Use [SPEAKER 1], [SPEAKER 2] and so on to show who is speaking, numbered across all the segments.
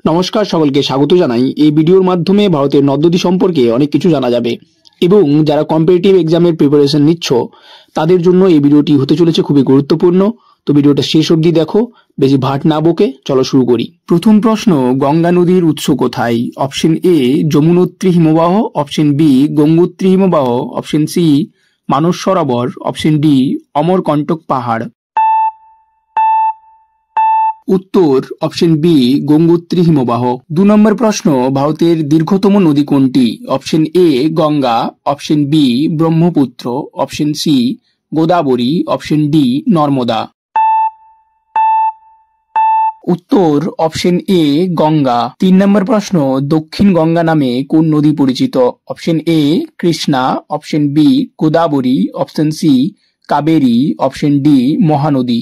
[SPEAKER 1] নমস্কার, সকলকে স্বাগত জানাই। এই ভিডিওর মাধ্যমে ভারতের নদ-নদী সম্পর্কে অনেক কিছু জানা যাবে এবং যারা কম্পিটিটিভ এক্সামের প্রিপারেশন নিচ্ছ তাদের জন্য এই ভিডিওটি হতে চলেছে খুবই গুরুত্বপূর্ণ। তো ভিডিওটা শেষ অবধি দেখো, বেশি ভাট না বকে চলো শুরু করি। প্রথম প্রশ্ন, গঙ্গা নদীর উৎস কোথায়? অপশন এ যমুনোত্রী হিমবাহ, অপশন বি গঙ্গোত্রী হিমবাহ, option C Manas Sarovar, option D Amarkantak পাহাড়। উত্তর অপশন বি গঙ্গোত্রী হিমবাহ। 2 নম্বর প্রশ্ন, ভারতের দীর্ঘতম নদী কোনটি? Option A Ganga, option B Brahmaputra, option C Godavari, option D Narmada. উত্তর অপশন এ গঙ্গা। 3 নম্বর প্রশ্ন, দক্ষিণ গঙ্গা নামে কোন নদী পরিচিত? Option A Krishna, option B Godavari, option C Kaveri, option D Mahanadi.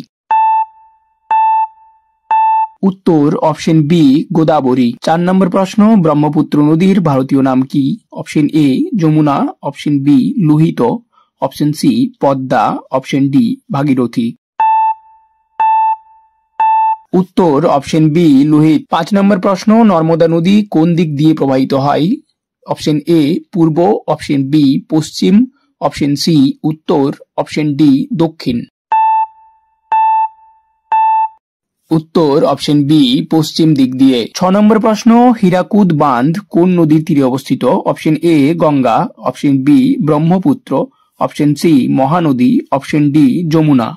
[SPEAKER 1] উত্তর অপশন বি গোদাবরী। 4 নম্বর প্রশ্ন, ব্রহ্মপুত্র নদীর ভারতীয় নাম কি? Option A Yamuna, option B Lohit, option C Padma, option D Bhagirathi. উত্তর অপশন বি লোহিত। 5 নম্বর প্রশ্ন, নর্মদা নদী কোন দিক দিয়ে প্রবাহিত হয়? অপশন এ পূর্ব, অপশন বি পশ্চিম, অপশন সি উত্তর, অপশন ডি দক্ষিণ। উত্তর অপশন বি পশ্চিম দিক দিয়ে। 6 নম্বর প্রশ্ন, হীরাকুদ বাঁধ কোন নদীর তীরে অবস্থিত? Option A Ganga, option B Brahmaputra, option C Mahanadi, option D Yamuna.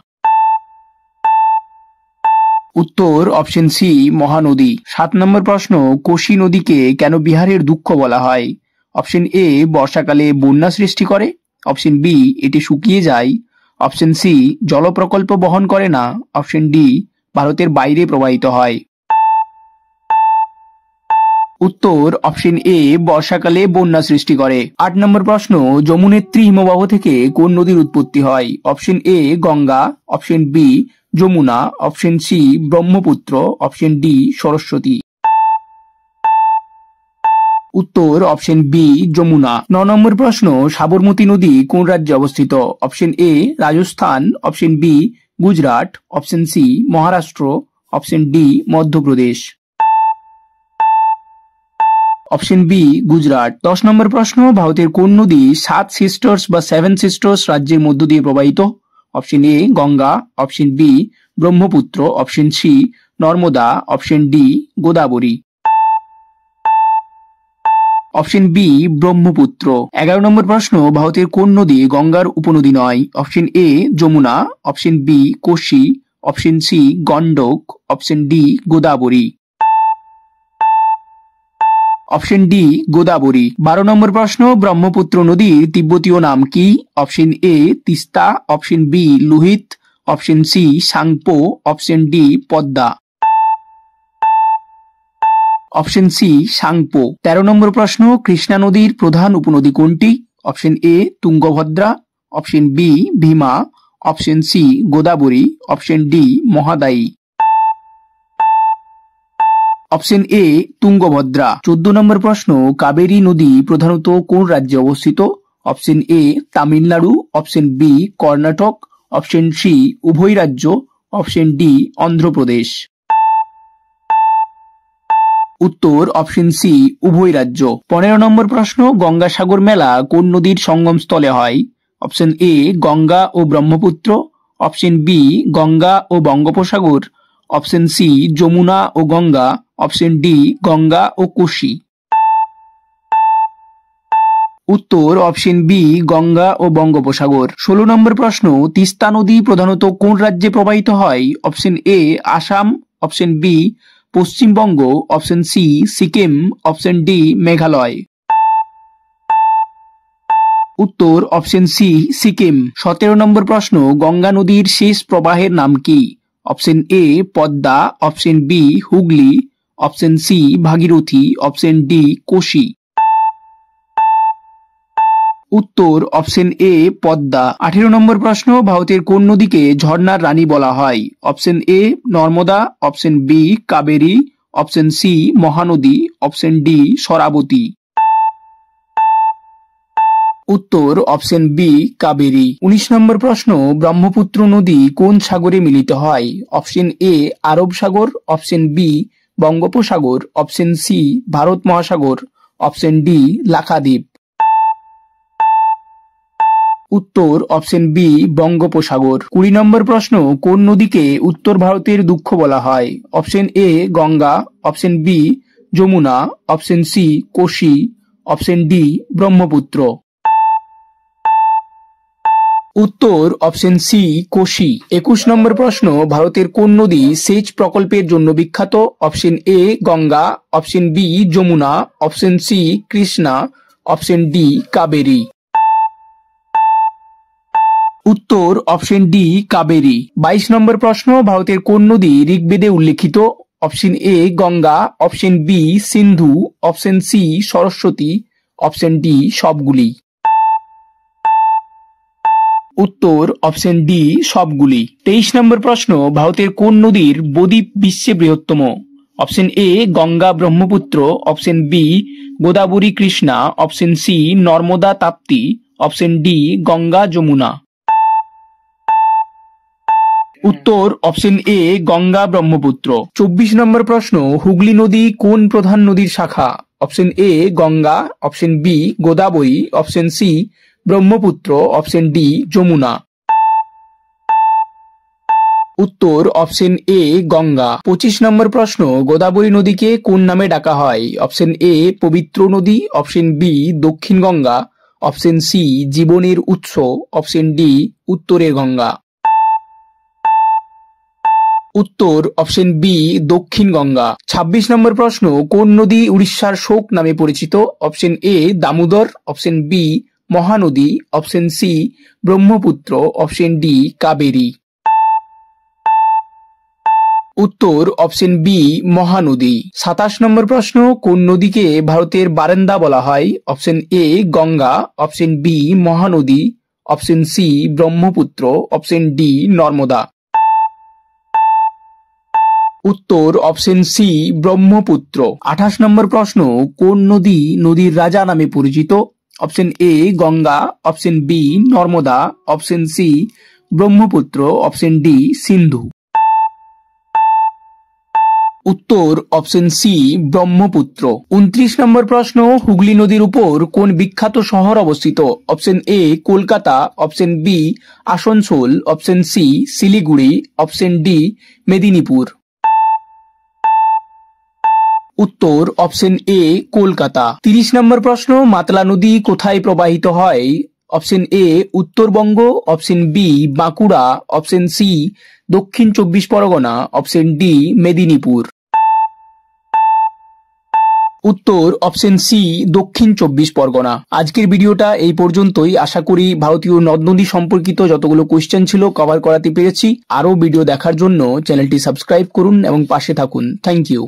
[SPEAKER 1] উত্তর অপশন সি মহানদী। 7 নম্বর প্রশ্ন, কোশি নদীকে কেন বিহারের দুঃখ বলা হয়? অপশন এ বর্ষাকালে বন্যা সৃষ্টি করে, অপশন বি এটি শুকিয়ে যায়, অপশন সি জল প্রকল্প বহন করে না, অপশন ডি ভারতের বাইরে প্রবাহিত হয়। উত্তর অপশন এ বর্ষাকালে বন্যা সৃষ্টি করে। 8 নম্বর প্রশ্ন, যমুনেত্রী হিমবাহ থেকে কোন নদীর উৎপত্তি হয়? Option A Ganga, option B Yamuna, option C Brahmaputra, option D Saraswati. উত্তর অপশন বি যমুনা। 9 নম্বর প্রশ্ন, সাবরমতী নদী কোন রাজ্যে অবস্থিত? Option A Rajasthan, option B Gujarat, option C Maharashtra, option D Madhya Pradesh. Option B Gujarat. 10 number প্রশ্ন, ভারতের কোন নদী 7 সিস্টার্স বা 7 সিস্টার্স রাজ্যের মধ্য দিয়ে প্রবাহিত? Option A Ganga, option B Brahmaputra, option C Narmada, option D Godavari. Option B Brahmaputra. 11 number প্রশ্ন, ভারতের কোন নদী গঙ্গার উপনদী নয়? Option A Yamuna, option B Kosi, option C Gandak, option D Godavari. Option D Godavari. 12 number প্রশ্ন, ব্রহ্মপুত্র নদীর তিব্বতীয় নাম কি? Option A Teesta, option B Lohit, option C Tsangpo, option D Padma. Option C Tsangpo. 13 number প্রশ্ন, কৃষ্ণা নদীর প্রধান উপনদী কোনটি? Option A Tungabhadra, option B Bhima, option C Godavari, option D Mahadayi. Option A Tungabhadra. 14 নম্বর প্রশ্ন, কাবেরী নদী প্রধানত কোন রাজ্যে অবস্থিত? Option A Tamil Nadu, option B Karnataka, option C উভয় রাজ্য, অপশন ডি অন্ধ্রপ্রদেশ। উত্তর অপশন সি উভয় রাজ্য। 15 নম্বর প্রশ্ন, গঙ্গাসাগর মেলা কোন নদীর সঙ্গম স্থলে হয়? অপশন এ গঙ্গা ও ব্রহ্মপুত্র, অপশন বি গঙ্গা ও বঙ্গোপসাগর, অপশন সি যমুনা ও গঙ্গা, অপশন ডি গঙ্গা ও কোশি। উত্তর অপশন বি গঙ্গা ও বঙ্গোপসাগর। 16 নম্বর প্রশ্ন, তিস্তা নদী প্রধানত কোন রাজ্যে প্রবাহিত হয়? Option A Assam, option B Paschimbanga, option C Sikkim, option D Meghalaya. উত্তর অপশন সি সিকিম। 17 নম্বর প্রশ্ন, গঙ্গা নদীর শেষ প্রবাহের নাম কি? Option A Padma, option B Hooghly, option C Bhagirathi, option D Kosi. উত্তর অপশন এ পদ্মা। 18 নম্বর প্রশ্ন, ভারতের কোন নদীকে ঝর্ণার রানী বলা হয়? Option A Narmada, option B Kaveri, option C Mahanadi, option D Sharavati. উত্তর অপশন বি কাবেরী। 19 নম্বর প্রশ্ন, ব্রহ্মপুত্র নদী কোন সাগরে মিলিত হয়? অপশন এ আরব সাগর, অপশন বি বঙ্গোপসাগর, অপশন সি ভারত মহাসাগর, অপশন ডি লাক্ষাদ্বীপ। উত্তর অপশন বি বঙ্গোপসাগর। 20 নম্বর প্রশ্ন, কোন নদীকে উত্তর ভারতের দুঃখ বলা হয়? Option A Ganga, option B Yamuna, option C Kosi, option D Brahmaputra. উত্তর অপশন সি কোশি। 21 নম্বর প্রশ্ন, ভারতের কোন নদী সেচ প্রকল্পের জন্য বিখ্যাত? Option A Ganga, option B Yamuna, option C Krishna, option D Kaveri. উত্তর অপশন ডি কাবেরী। 22 নম্বর প্রশ্ন, ভারতের কোন নদী ঋগ্বেদে উল্লেখিত? Option A Ganga, option B Sindhu, option C Saraswati, option D সবগুলি। উত্তর অপশন ডি সবগুলি। 23 নম্বর প্রশ্ন, ভারতের কোন নদীর বদ্বীপ বিশ্বে বৃহত্তম? Option A Ganga Brahmaputra, option B Godavari Krishna, option C Narmada Tapti, option D Ganga Yamuna. উত্তর option A Ganga Brahmaputra. 24 number প্রশ্ন, হুগলি নদী কোন প্রধান নদীর শাখা? Option A Ganga, option B Godavari, option C Brahmaputra, option D Yamuna. উত্তর অপশন এ গঙ্গা। 25 নম্বর প্রশ্ন, গোদাবরী নদীকে কোন নামে ডাকা হয়? অপশন এ পবিত্র নদী, অপশন বি দক্ষিণ গঙ্গা, অপশন সি জীবনের উৎস, অপশন ডি উত্তরের গঙ্গা। উত্তর অপশন বি দক্ষিণ গঙ্গা। 26 নম্বর প্রশ্ন, কোন নদী উড়িষ্যার শোক নামে পরিচিত? Option A Damodar, option B Mahanadi, option C Brahmaputra, option D Kaveri. উত্তর অপশন বি মহানদী। 27 নম্বর প্রশ্ন, কোন নদীকে ভারতের বারান্দা বলা হয়? Option A Ganga, option B Mahanadi, option C Brahmaputra, option D Narmada. উত্তর অপশন সি ব্রহ্মপুত্র। 28 নম্বর প্রশ্ন, কোন নদী নদীর রাজা নামে পরিচিত? Option A Ganga, option B Narmada, option C Brahmaputra, option D Sindhu. উত্তর অপশন সি ব্রহ্মপুত্র। 29 নম্বর প্রশ্ন, হুগলি নদীর উপর কোন বিখ্যাত শহর অবস্থিত? Option A Kolkata, option B Asansol, option C Siliguri, option D Medinipur. উত্তর অপশন এ কলকাতা। 30 নম্বর প্রশ্ন, মাতলা নদী কোথায় প্রবাহিত হয়? Option A Uttarbanga, option B Bankura, option C Dakshin 24 Pargana, option D Medinipur. উত্তর অপশন সি দক্ষিণ 24 পরগনা। আজকের ভিডিওটা এই পর্যন্তই। আশা করি ভারতীয় নদ নদী সম্পর্কিত যতগুলো কোয়েশ্চেন ছিল কভার করাতে পেরেছি। আরো ভিডিও দেখার জন্য চ্যানেলটি সাবস্ক্রাইব করুন এবং পাশে থাকুন। Thank you.